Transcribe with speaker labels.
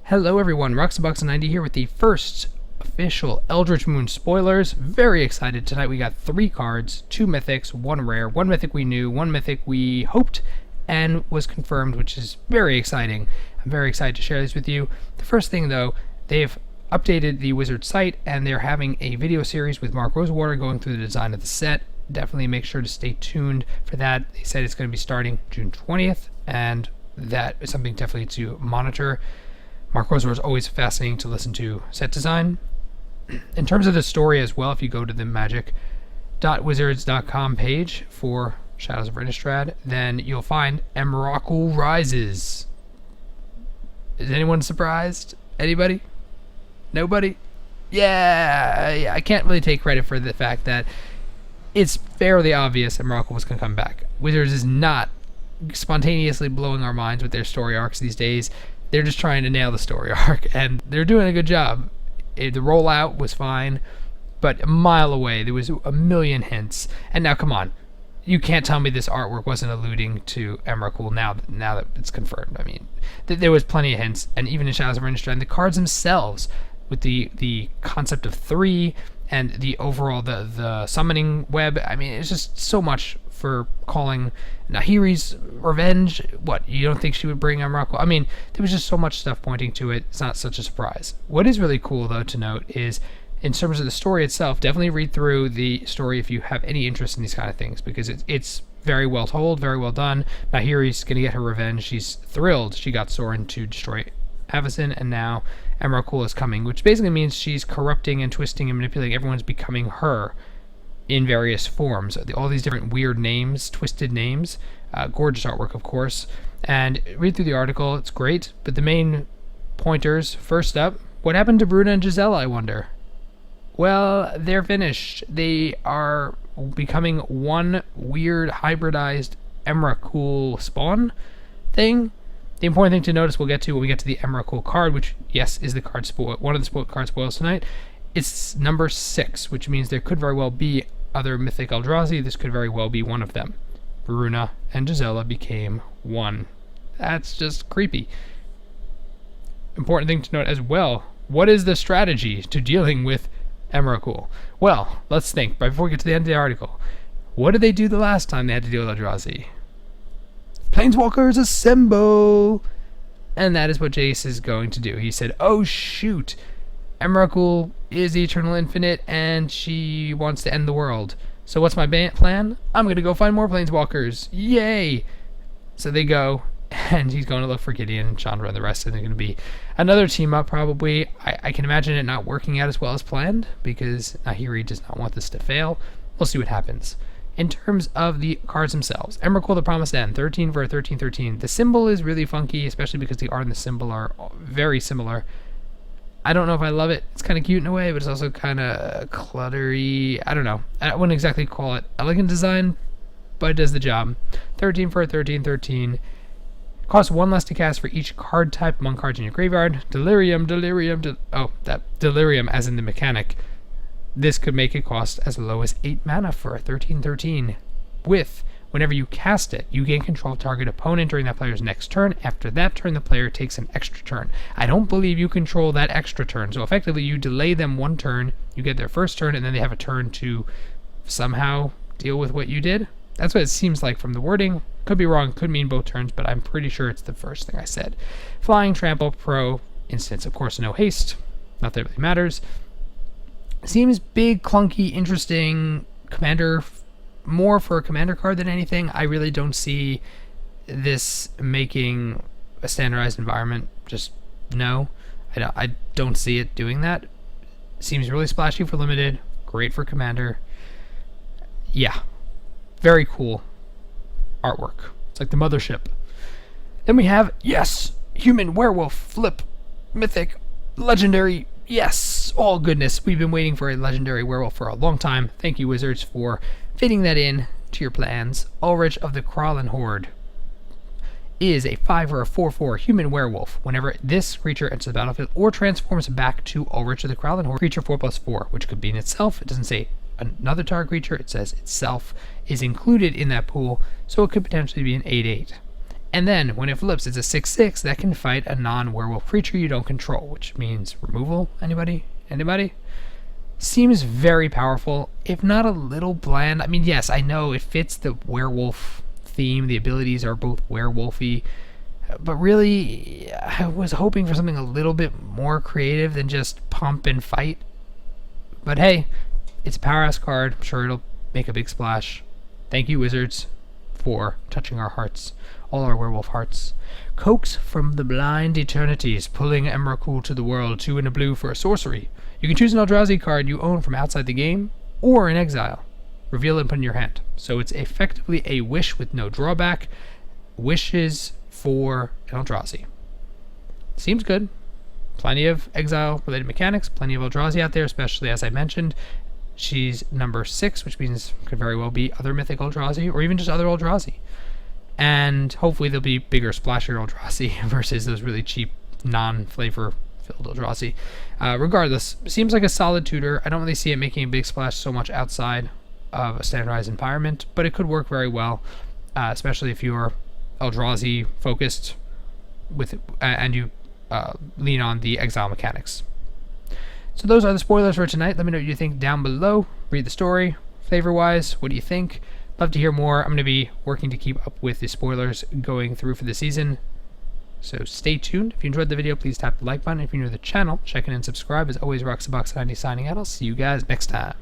Speaker 1: Hello everyone, Roxabox90 here with the first official Eldritch Moon spoilers. Very excited. Tonight we got 3 cards, 2 mythics, 1 rare, 1 mythic we knew, 1 mythic we hoped and was confirmed, which is very exciting. I'm very excited to share this with you. The first thing though, they've updated the Wizard site and they're having a video series with Mark Rosewater going through the design of the set. Definitely make sure to stay tuned for that. They said it's going to be starting June 20th and that is something definitely to monitor. Mark Rosewater is always fascinating to listen to set design. In terms of the story as well, if you go to the magic.wizards.com page for Shadows of Innistrad, then you'll find Emrakul rises. Is anyone surprised? Anybody? Nobody? Yeah, I can't really take credit for the fact that it's fairly obvious Emrakul was going to come back. Wizards is not spontaneously blowing our minds with their story arcs these days. They're just trying to nail the story arc, and they're doing a good job. The rollout was fine, but a mile away, there was a million hints. And now, come on. You can't tell me this artwork wasn't alluding to Emrakul now that it's confirmed. I mean, there was plenty of hints, and even in Shadows of Innistrad, the cards themselves, with the concept of 3 and the overall, the summoning web, I mean, it's just so much for calling Nahiri's revenge. What, you don't think she would bring Emrakul? I mean, there was just so much stuff pointing to it. It's not such a surprise. What is really cool, though, to note is, in terms of the story itself, definitely read through the story if you have any interest in these kind of things, because it's very well told, very well done. Nahiri's going to get her revenge. She's thrilled she got Sorin to destroy Avacyn, and now Emrakul is coming, which basically means she's corrupting and twisting and manipulating. Everyone's becoming her in various forms. All these different weird names, twisted names. Gorgeous artwork, of course. And read through the article. It's great. But the main pointers, first up, what happened to Bruna and Gisela, I wonder? Well, they're finished. They are becoming one weird hybridized Emrakul spawn thing. The important thing to notice we'll get to when we get to the Emrakul card, which, yes, is the card spoil, one of the card spoils tonight. It's number 6, which means there could very well be other mythic Eldrazi. This could very well be one of them. Bruna and Gisela became one. That's just creepy. Important thing to note as well, what is the strategy to dealing with Emrakul? Well, let's think, right before we get to the end of the article. What did they do the last time they had to deal with Eldrazi? Planeswalkers assemble! And that is what Jace is going to do. He said, oh shoot, Emrakul is the Eternal Infinite and she wants to end the world. So what's my plan? I'm going to go find more Planeswalkers. Yay! So they go, and he's going to look for Gideon, Chandra, and the rest, and they're going to be another team up probably. I can imagine it not working out as well as planned, because Nahiri does not want this to fail. We'll see what happens. In terms of the cards themselves, Emrakul the Promised End, 13 for a 13/13. The symbol is really funky, especially because the art and the symbol are very similar. I don't know if I love it. It's kind of cute in a way, but it's also kind of cluttery. I don't know. I wouldn't exactly call it elegant design, but it does the job. 13 for a 13/13. Costs 1 less to cast for each card type among cards in your graveyard. Delirium as in the mechanic. This could make it cost as low as 8 mana for a 13/13. With, whenever you cast it, you gain control of target opponent during that player's next turn. After that turn, the player takes an extra turn. I don't believe you control that extra turn, so effectively you delay them 1 turn, you get their first turn, and then they have a turn to somehow deal with what you did. That's what it seems like from the wording. Could be wrong, could mean both turns, but I'm pretty sure it's the first thing I said. Flying, Trample, Pro, Instance, of course, no haste. Not that it really matters. Seems big, clunky, interesting. Commander, more for a commander card than anything. I really don't see this making a standardized environment. Just no. I don't see it doing that. Seems really splashy for limited. Great for commander. Yeah. Very cool artwork. It's like the mothership. Then we have, yes, human, werewolf, flip, mythic, legendary. Yes, all goodness. We've been waiting for a legendary werewolf for a long time. Thank you, Wizards, for fitting that in to your plans. Ulrich of the Crawlin' Horde is a 5 or a 4/4 human werewolf. Whenever this creature enters the battlefield or transforms back to Ulrich of the Crawlin' Horde, creature 4/4, which could be in itself. It doesn't say another target creature. It says itself is included in that pool, so it could potentially be an 8/8. And then when it flips, it's a 6/6 that can fight a non-werewolf creature you don't control, which means removal. Anybody? Seems very powerful, if not a little bland. I mean, yes, I know it fits the werewolf theme. The abilities are both werewolfy, but really, I was hoping for something a little bit more creative than just pump and fight. But hey, it's a powerhouse card. I'm sure it'll make a big splash. Thank you, Wizards, for touching our hearts, all our werewolf hearts. Coax from the blind eternities, pulling Emrakul to the world, 2 and a blue for a sorcery. You can choose an Eldrazi card you own from outside the game, or in exile. Reveal it and put it in your hand. So it's effectively a wish with no drawback. Wishes for an Eldrazi. Seems good. Plenty of exile-related mechanics, plenty of Eldrazi out there, especially, as I mentioned, she's number 6, which means could very well be other mythic Eldrazi, or even just other Eldrazi. And hopefully there'll be bigger, splashier Eldrazi versus those really cheap, non-flavor-filled Eldrazi. Regardless, seems like a solid tutor. I don't really see it making a big splash so much outside of a standardized environment, but it could work very well, especially if you're Eldrazi-focused and you lean on the exile mechanics. So those are the spoilers for tonight. Let me know what you think down below. Read the story. Flavor-wise, what do you think? Love to hear more. I'm going to be working to keep up with the spoilers going through for the season. So stay tuned. If you enjoyed the video, please tap the like button. If you're new to the channel, check in and subscribe. As always, Roxabox90 signing out. I'll see you guys next time.